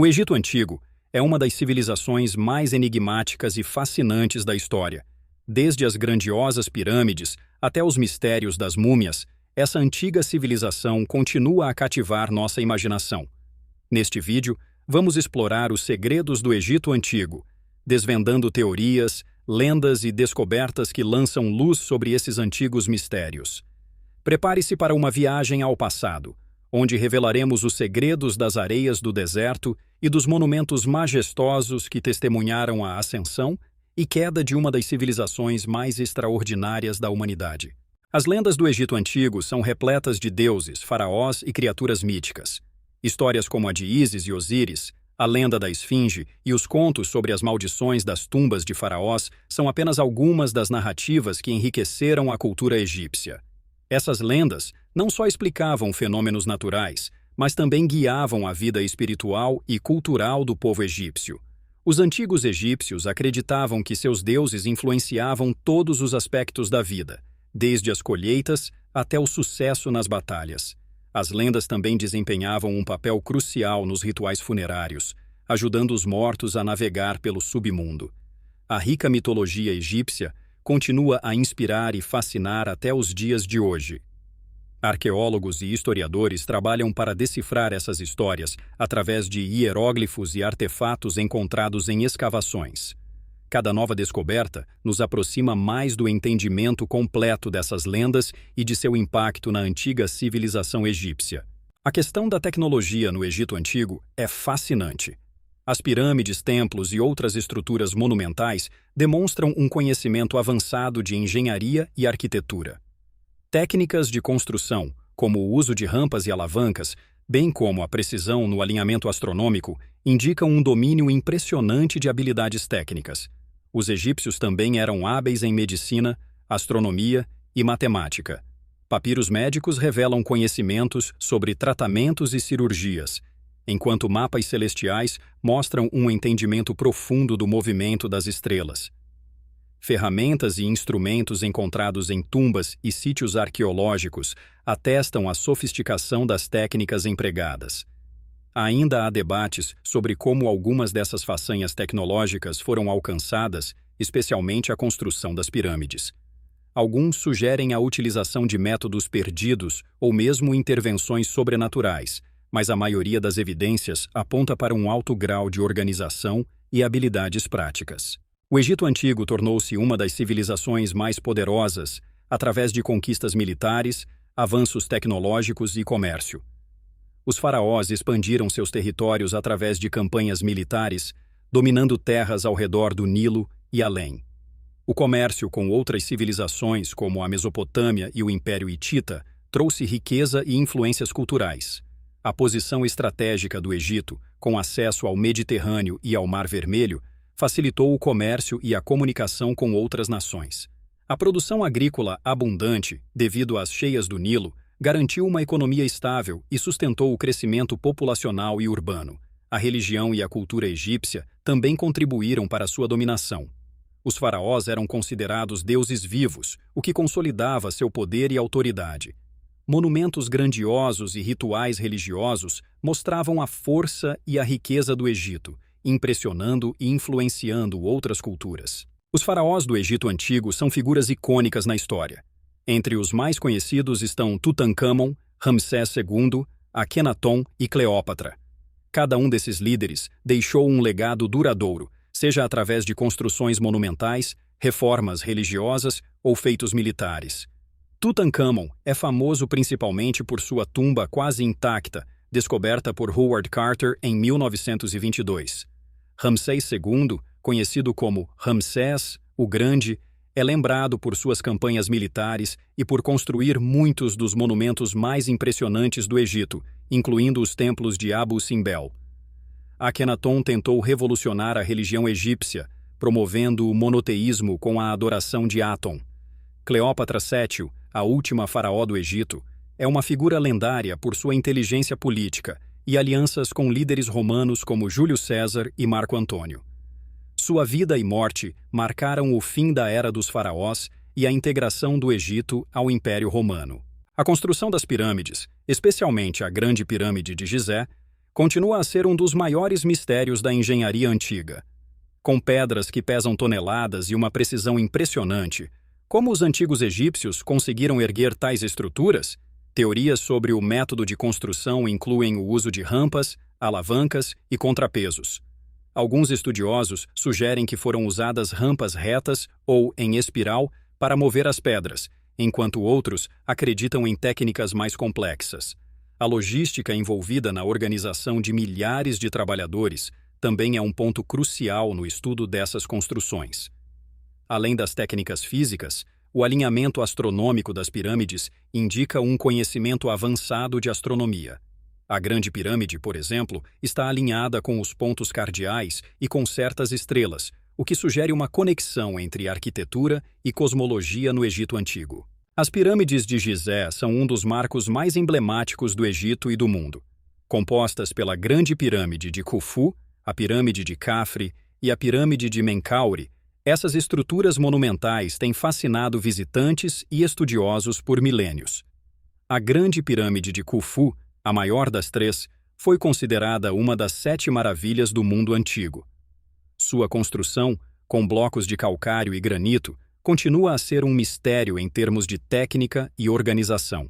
O Egito Antigo é uma das civilizações mais enigmáticas e fascinantes da história. Desde as grandiosas pirâmides até os mistérios das múmias, essa antiga civilização continua a cativar nossa imaginação. Neste vídeo, vamos explorar os segredos do Egito Antigo, desvendando teorias, lendas e descobertas que lançam luz sobre esses antigos mistérios. Prepare-se para uma viagem ao passado, onde revelaremos os segredos das areias do deserto e dos monumentos majestosos que testemunharam a ascensão e queda de uma das civilizações mais extraordinárias da humanidade. As lendas do Egito Antigo são repletas de deuses, faraós e criaturas míticas. Histórias como a de Ísis e Osíris, a lenda da Esfinge e os contos sobre as maldições das tumbas de faraós são apenas algumas das narrativas que enriqueceram a cultura egípcia. Essas lendas não só explicavam fenômenos naturais, mas também guiavam a vida espiritual e cultural do povo egípcio. Os antigos egípcios acreditavam que seus deuses influenciavam todos os aspectos da vida, desde as colheitas até o sucesso nas batalhas. As lendas também desempenhavam um papel crucial nos rituais funerários, ajudando os mortos a navegar pelo submundo. A rica mitologia egípcia continua a inspirar e fascinar até os dias de hoje. Arqueólogos e historiadores trabalham para decifrar essas histórias através de hieróglifos e artefatos encontrados em escavações. Cada nova descoberta nos aproxima mais do entendimento completo dessas lendas e de seu impacto na antiga civilização egípcia. A questão da tecnologia no Egito Antigo é fascinante. As pirâmides, templos e outras estruturas monumentais demonstram um conhecimento avançado de engenharia e arquitetura. Técnicas de construção, como o uso de rampas e alavancas, bem como a precisão no alinhamento astronômico, indicam um domínio impressionante de habilidades técnicas. Os egípcios também eram hábeis em medicina, astronomia e matemática. Papiros médicos revelam conhecimentos sobre tratamentos e cirurgias, enquanto mapas celestiais mostram um entendimento profundo do movimento das estrelas. Ferramentas e instrumentos encontrados em tumbas e sítios arqueológicos atestam a sofisticação das técnicas empregadas. Ainda há debates sobre como algumas dessas façanhas tecnológicas foram alcançadas, especialmente a construção das pirâmides. Alguns sugerem a utilização de métodos perdidos ou mesmo intervenções sobrenaturais, mas a maioria das evidências aponta para um alto grau de organização e habilidades práticas. O Egito Antigo tornou-se uma das civilizações mais poderosas através de conquistas militares, avanços tecnológicos e comércio. Os faraós expandiram seus territórios através de campanhas militares, dominando terras ao redor do Nilo e além. O comércio com outras civilizações, como a Mesopotâmia e o Império Hitita, trouxe riqueza e influências culturais. A posição estratégica do Egito, com acesso ao Mediterrâneo e ao Mar Vermelho, facilitou o comércio e a comunicação com outras nações. A produção agrícola abundante, devido às cheias do Nilo, garantiu uma economia estável e sustentou o crescimento populacional e urbano. A religião e a cultura egípcia também contribuíram para sua dominação. Os faraós eram considerados deuses vivos, o que consolidava seu poder e autoridade. Monumentos grandiosos e rituais religiosos mostravam a força e a riqueza do Egito, impressionando e influenciando outras culturas. Os faraós do Egito Antigo são figuras icônicas na história. Entre os mais conhecidos estão Tutancâmon, Ramsés II, Akenaton e Cleópatra. Cada um desses líderes deixou um legado duradouro, seja através de construções monumentais, reformas religiosas ou feitos militares. Tutancâmon é famoso principalmente por sua tumba quase intacta, descoberta por Howard Carter em 1922. Ramsés II, conhecido como Ramsés o Grande, é lembrado por suas campanhas militares e por construir muitos dos monumentos mais impressionantes do Egito, incluindo os templos de Abu Simbel. Akenaton tentou revolucionar a religião egípcia, promovendo o monoteísmo com a adoração de Aton. Cleópatra VII, a última faraó do Egito, é uma figura lendária por sua inteligência política e alianças com líderes romanos como Júlio César e Marco Antônio. Sua vida e morte marcaram o fim da era dos faraós e a integração do Egito ao Império Romano. A construção das pirâmides, especialmente a Grande Pirâmide de Gizé, continua a ser um dos maiores mistérios da engenharia antiga. Com pedras que pesam toneladas e uma precisão impressionante, como os antigos egípcios conseguiram erguer tais estruturas? Teorias sobre o método de construção incluem o uso de rampas, alavancas e contrapesos. Alguns estudiosos sugerem que foram usadas rampas retas ou em espiral para mover as pedras, enquanto outros acreditam em técnicas mais complexas. A logística envolvida na organização de milhares de trabalhadores também é um ponto crucial no estudo dessas construções. Além das técnicas físicas, o alinhamento astronômico das pirâmides indica um conhecimento avançado de astronomia. A Grande Pirâmide, por exemplo, está alinhada com os pontos cardeais e com certas estrelas, o que sugere uma conexão entre arquitetura e cosmologia no Egito Antigo. As pirâmides de Gizé são um dos marcos mais emblemáticos do Egito e do mundo. Compostas pela Grande Pirâmide de Khufu, a Pirâmide de Khafre e a Pirâmide de Menkaure, essas estruturas monumentais têm fascinado visitantes e estudiosos por milênios. A Grande Pirâmide de Khufu, a maior das três, foi considerada uma das 7 maravilhas do mundo antigo. Sua construção, com blocos de calcário e granito, continua a ser um mistério em termos de técnica e organização.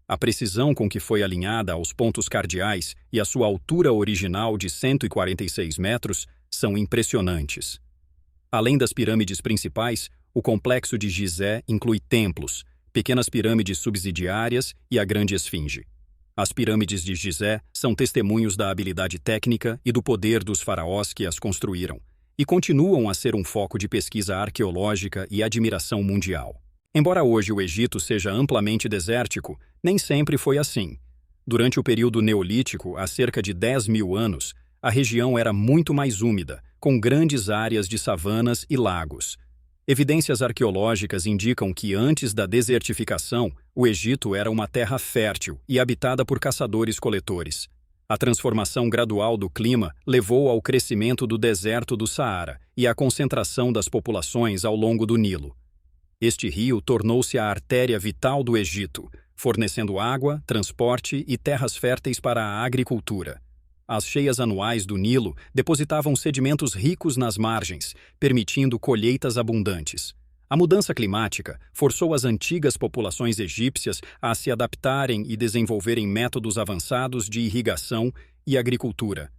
A precisão com que foi alinhada aos pontos cardeais e a sua altura original de 146 metros são impressionantes. Além das pirâmides principais, o complexo de Gizé inclui templos, pequenas pirâmides subsidiárias e a Grande Esfinge. As pirâmides de Gizé são testemunhos da habilidade técnica e do poder dos faraós que as construíram, e continuam a ser um foco de pesquisa arqueológica e admiração mundial. Embora hoje o Egito seja amplamente desértico, nem sempre foi assim. Durante o período Neolítico, há cerca de 10.000 anos, a região era muito mais úmida, com grandes áreas de savanas e lagos. Evidências arqueológicas indicam que antes da desertificação, o Egito era uma terra fértil e habitada por caçadores-coletores. A transformação gradual do clima levou ao crescimento do deserto do Saara e à concentração das populações ao longo do Nilo. Este rio tornou-se a artéria vital do Egito, fornecendo água, transporte e terras férteis para a agricultura. As cheias anuais do Nilo depositavam sedimentos ricos nas margens, permitindo colheitas abundantes. A mudança climática forçou as antigas populações egípcias a se adaptarem e desenvolverem métodos avançados de irrigação e agricultura.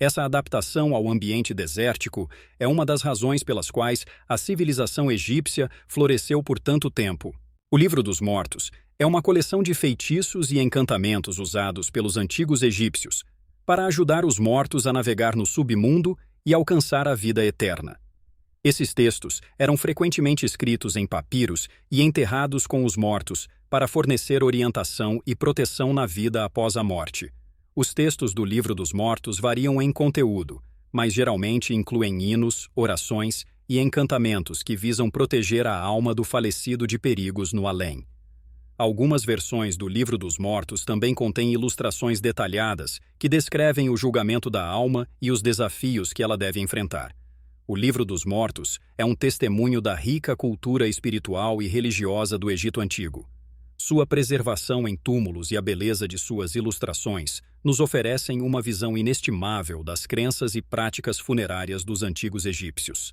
Essa adaptação ao ambiente desértico é uma das razões pelas quais a civilização egípcia floresceu por tanto tempo. O Livro dos Mortos é uma coleção de feitiços e encantamentos usados pelos antigos egípcios para ajudar os mortos a navegar no submundo e alcançar a vida eterna. Esses textos eram frequentemente escritos em papiros e enterrados com os mortos para fornecer orientação e proteção na vida após a morte. Os textos do Livro dos Mortos variam em conteúdo, mas geralmente incluem hinos, orações e encantamentos que visam proteger a alma do falecido de perigos no além. Algumas versões do Livro dos Mortos também contêm ilustrações detalhadas que descrevem o julgamento da alma e os desafios que ela deve enfrentar. O Livro dos Mortos é um testemunho da rica cultura espiritual e religiosa do Egito Antigo. Sua preservação em túmulos e a beleza de suas ilustrações nos oferecem uma visão inestimável das crenças e práticas funerárias dos antigos egípcios.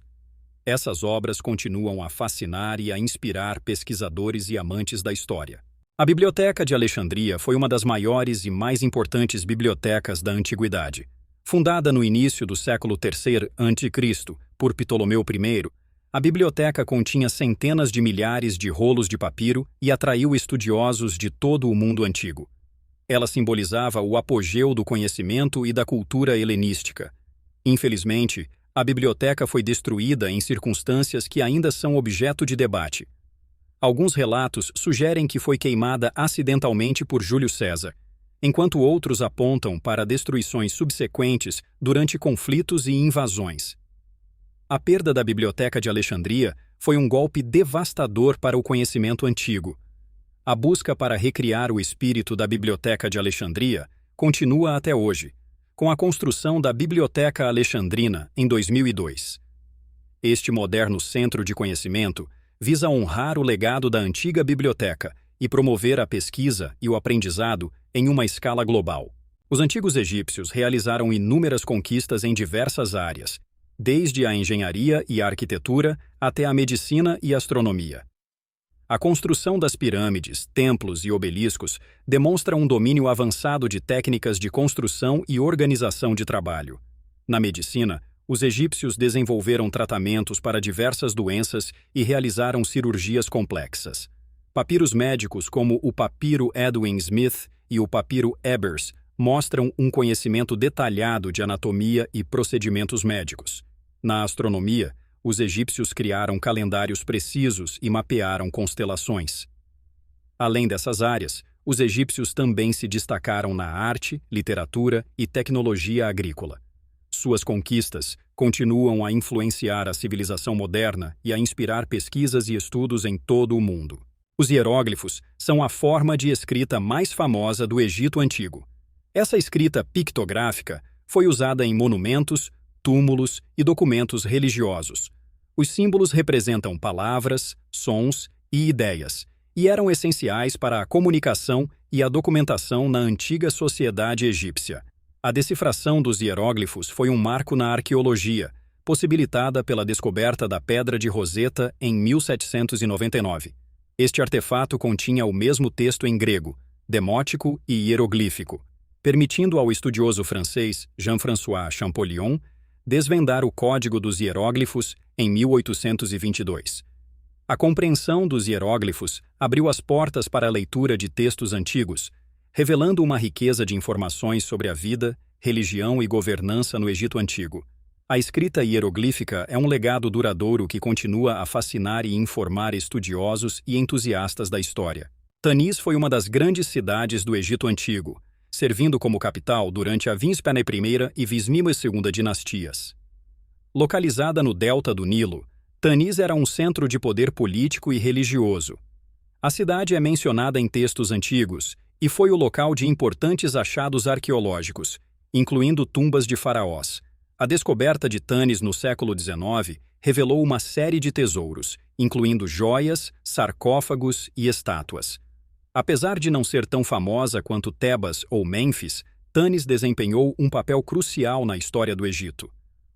Essas obras continuam a fascinar e a inspirar pesquisadores e amantes da história. A Biblioteca de Alexandria foi uma das maiores e mais importantes bibliotecas da Antiguidade. Fundada no início do século III a.C. por Ptolomeu I, a biblioteca continha centenas de milhares de rolos de papiro e atraiu estudiosos de todo o mundo antigo. Ela simbolizava o apogeu do conhecimento e da cultura helenística. Infelizmente, a biblioteca foi destruída em circunstâncias que ainda são objeto de debate. Alguns relatos sugerem que foi queimada acidentalmente por Júlio César, enquanto outros apontam para destruições subsequentes durante conflitos e invasões. A perda da Biblioteca de Alexandria foi um golpe devastador para o conhecimento antigo. A busca para recriar o espírito da Biblioteca de Alexandria continua até hoje, com a construção da Biblioteca Alexandrina em 2002. Este moderno centro de conhecimento visa honrar o legado da antiga biblioteca e promover a pesquisa e o aprendizado em uma escala global. Os antigos egípcios realizaram inúmeras conquistas em diversas áreas, desde a engenharia e a arquitetura até a medicina e astronomia. A construção das pirâmides, templos e obeliscos demonstra um domínio avançado de técnicas de construção e organização de trabalho. Na medicina, os egípcios desenvolveram tratamentos para diversas doenças e realizaram cirurgias complexas. Papiros médicos como o papiro Edwin Smith e o papiro Ebers mostram um conhecimento detalhado de anatomia e procedimentos médicos. Na astronomia, os egípcios criaram calendários precisos e mapearam constelações. Além dessas áreas, os egípcios também se destacaram na arte, literatura e tecnologia agrícola. Suas conquistas continuam a influenciar a civilização moderna e a inspirar pesquisas e estudos em todo o mundo. Os hieróglifos são a forma de escrita mais famosa do Egito Antigo. Essa escrita pictográfica foi usada em monumentos, túmulos e documentos religiosos. Os símbolos representam palavras, sons e ideias, e eram essenciais para a comunicação e a documentação na antiga sociedade egípcia. A decifração dos hieróglifos foi um marco na arqueologia, possibilitada pela descoberta da Pedra de Roseta em 1799. Este artefato continha o mesmo texto em grego, demótico e hieroglífico, permitindo ao estudioso francês Jean-François Champollion desvendar o código dos hieróglifos em 1822. A compreensão dos hieróglifos abriu as portas para a leitura de textos antigos, revelando uma riqueza de informações sobre a vida, religião e governança no Egito Antigo. A escrita hieroglífica é um legado duradouro que continua a fascinar e informar estudiosos e entusiastas da história. Tanis foi uma das grandes cidades do Egito Antigo, servindo como capital durante a Vizsmene I e Vizmime II dinastias. Localizada no delta do Nilo, Tanis era um centro de poder político e religioso. A cidade é mencionada em textos antigos e foi o local de importantes achados arqueológicos, incluindo tumbas de faraós. A descoberta de Tanis no século XIX revelou uma série de tesouros, incluindo joias, sarcófagos e estátuas. Apesar de não ser tão famosa quanto Tebas ou Mênfis, Tanis desempenhou um papel crucial na história do Egito.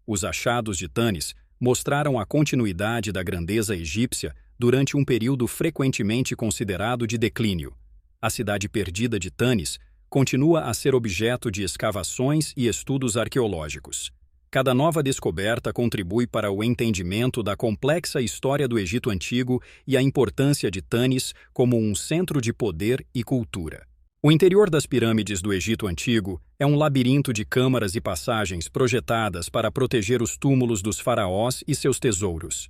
Os achados de Tanis mostraram a continuidade da grandeza egípcia durante um período frequentemente considerado de declínio. A cidade perdida de Tanis continua a ser objeto de escavações e estudos arqueológicos. Cada nova descoberta contribui para o entendimento da complexa história do Egito Antigo e a importância de Tanis como um centro de poder e cultura. O interior das pirâmides do Egito Antigo é um labirinto de câmaras e passagens projetadas para proteger os túmulos dos faraós e seus tesouros.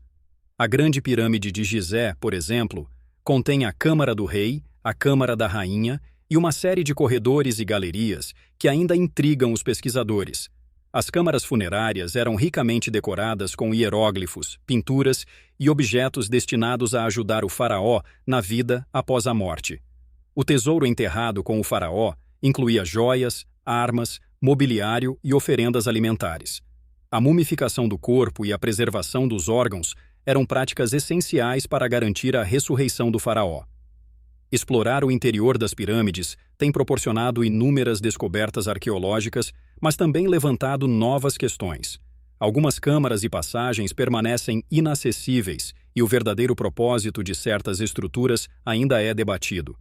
A Grande Pirâmide de Gizé, por exemplo, contém a Câmara do Rei, a Câmara da Rainha e uma série de corredores e galerias que ainda intrigam os pesquisadores. As câmaras funerárias eram ricamente decoradas com hieróglifos, pinturas e objetos destinados a ajudar o faraó na vida após a morte. O tesouro enterrado com o faraó incluía joias, armas, mobiliário e oferendas alimentares. A mumificação do corpo e a preservação dos órgãos eram práticas essenciais para garantir a ressurreição do faraó. Explorar o interior das pirâmides tem proporcionado inúmeras descobertas arqueológicas, mas também levantado novas questões. Algumas câmaras e passagens permanecem inacessíveis e o verdadeiro propósito de certas estruturas ainda é debatido.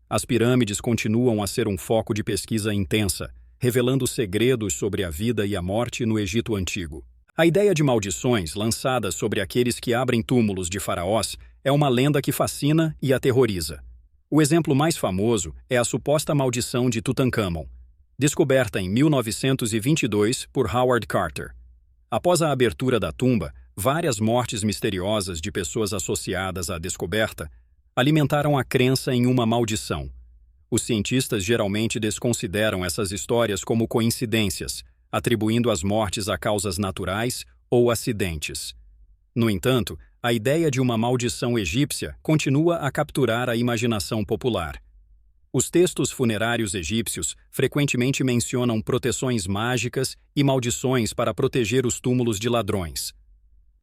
As pirâmides continuam a ser um foco de pesquisa intensa, revelando segredos sobre a vida e a morte no Egito Antigo. A ideia de maldições lançadas sobre aqueles que abrem túmulos de faraós é uma lenda que fascina e aterroriza. O exemplo mais famoso é a suposta maldição de Tutankhamon, descoberta em 1922 por Howard Carter. Após a abertura da tumba, várias mortes misteriosas de pessoas associadas à descoberta alimentaram a crença em uma maldição. Os cientistas geralmente desconsideram essas histórias como coincidências, atribuindo as mortes a causas naturais ou acidentes. No entanto, a ideia de uma maldição egípcia continua a capturar a imaginação popular. Os textos funerários egípcios frequentemente mencionam proteções mágicas e maldições para proteger os túmulos de ladrões.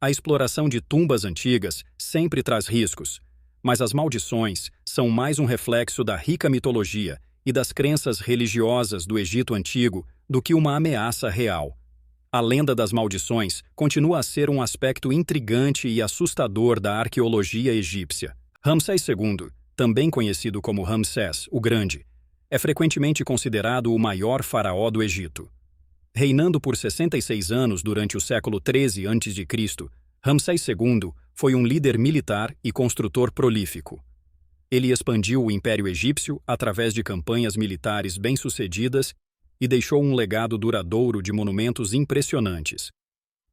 A exploração de tumbas antigas sempre traz riscos, mas as maldições são mais um reflexo da rica mitologia e das crenças religiosas do Egito Antigo do que uma ameaça real. A lenda das maldições continua a ser um aspecto intrigante e assustador da arqueologia egípcia. Ramsés II, também conhecido como Ramsés o Grande, é frequentemente considerado o maior faraó do Egito. Reinando por 66 anos durante o século XIII a.C., Ramsés II foi um líder militar e construtor prolífico. Ele expandiu o Império Egípcio através de campanhas militares bem-sucedidas e deixou um legado duradouro de monumentos impressionantes.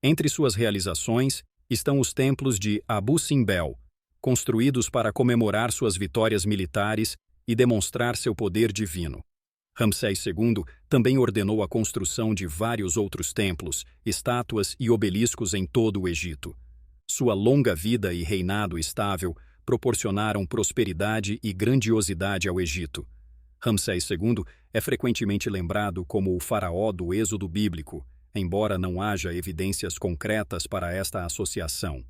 Entre suas realizações estão os templos de Abu Simbel, construídos para comemorar suas vitórias militares e demonstrar seu poder divino. Ramsés II também ordenou a construção de vários outros templos, estátuas e obeliscos em todo o Egito. Sua longa vida e reinado estável proporcionaram prosperidade e grandiosidade ao Egito. Ramsés II é frequentemente lembrado como o faraó do Êxodo bíblico, embora não haja evidências concretas para esta associação.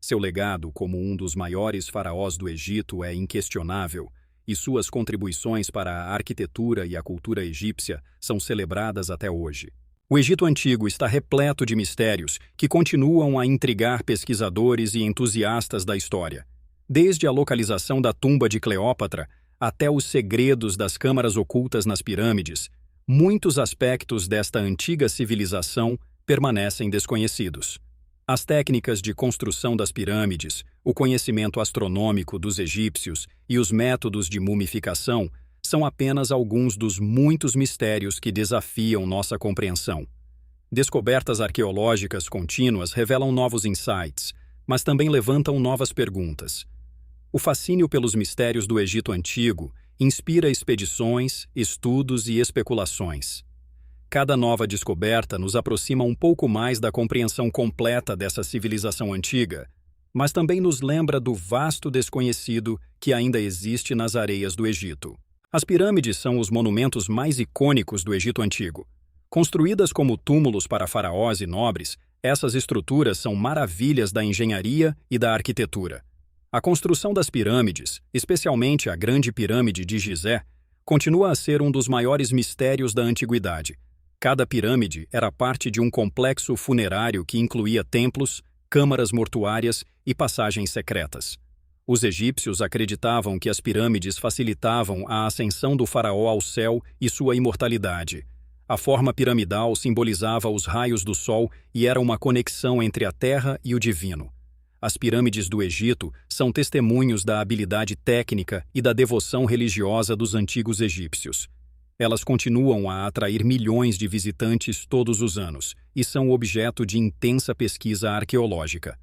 Seu legado como um dos maiores faraós do Egito é inquestionável, e suas contribuições para a arquitetura e a cultura egípcia são celebradas até hoje. O Egito Antigo está repleto de mistérios que continuam a intrigar pesquisadores e entusiastas da história. Desde a localização da tumba de Cleópatra até os segredos das câmaras ocultas nas pirâmides, muitos aspectos desta antiga civilização permanecem desconhecidos. As técnicas de construção das pirâmides, o conhecimento astronômico dos egípcios e os métodos de mumificação são apenas alguns dos muitos mistérios que desafiam nossa compreensão. Descobertas arqueológicas contínuas revelam novos insights, mas também levantam novas perguntas. O fascínio pelos mistérios do Egito Antigo inspira expedições, estudos e especulações. Cada nova descoberta nos aproxima um pouco mais da compreensão completa dessa civilização antiga, mas também nos lembra do vasto desconhecido que ainda existe nas areias do Egito. As pirâmides são os monumentos mais icônicos do Egito Antigo. Construídas como túmulos para faraós e nobres, essas estruturas são maravilhas da engenharia e da arquitetura. A construção das pirâmides, especialmente a Grande Pirâmide de Gizé, continua a ser um dos maiores mistérios da antiguidade. Cada pirâmide era parte de um complexo funerário que incluía templos, câmaras mortuárias e passagens secretas. Os egípcios acreditavam que as pirâmides facilitavam a ascensão do faraó ao céu e sua imortalidade. A forma piramidal simbolizava os raios do sol e era uma conexão entre a terra e o divino. As pirâmides do Egito são testemunhos da habilidade técnica e da devoção religiosa dos antigos egípcios. Elas continuam a atrair milhões de visitantes todos os anos e são objeto de intensa pesquisa arqueológica.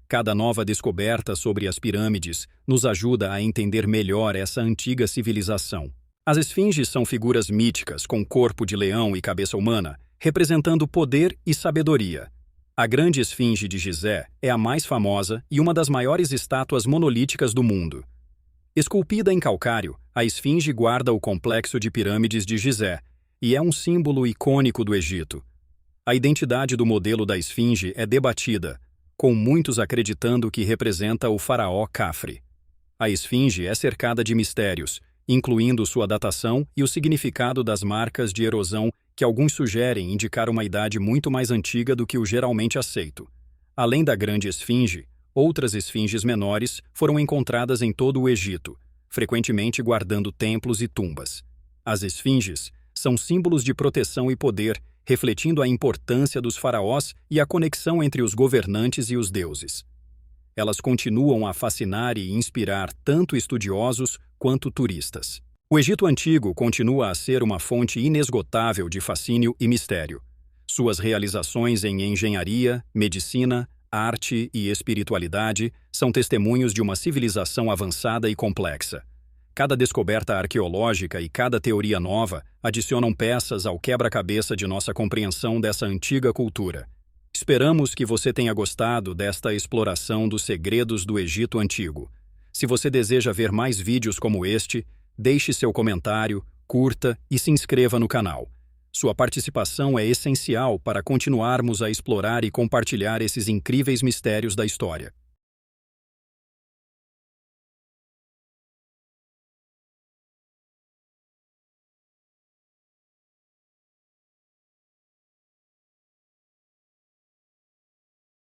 Cada nova descoberta sobre as pirâmides nos ajuda a entender melhor essa antiga civilização. As esfinges são figuras míticas com corpo de leão e cabeça humana, representando poder e sabedoria. A Grande Esfinge de Gizé é a mais famosa e uma das maiores estátuas monolíticas do mundo. Esculpida em calcário, a esfinge guarda o complexo de pirâmides de Gizé e é um símbolo icônico do Egito. A identidade do modelo da esfinge é debatida, com muitos acreditando que representa o faraó Khafre. A esfinge é cercada de mistérios, incluindo sua datação e o significado das marcas de erosão que alguns sugerem indicar uma idade muito mais antiga do que o geralmente aceito. Além da Grande Esfinge, outras esfinges menores foram encontradas em todo o Egito, frequentemente guardando templos e tumbas. As esfinges são símbolos de proteção e poder, refletindo a importância dos faraós e a conexão entre os governantes e os deuses. Elas continuam a fascinar e inspirar tanto estudiosos quanto turistas. O Egito Antigo continua a ser uma fonte inesgotável de fascínio e mistério. Suas realizações em engenharia, medicina, arte e espiritualidade são testemunhos de uma civilização avançada e complexa. Cada descoberta arqueológica e cada teoria nova adicionam peças ao quebra-cabeça de nossa compreensão dessa antiga cultura. Esperamos que você tenha gostado desta exploração dos segredos do Egito Antigo. Se você deseja ver mais vídeos como este, deixe seu comentário, curta e se inscreva no canal. Sua participação é essencial para continuarmos a explorar e compartilhar esses incríveis mistérios da história.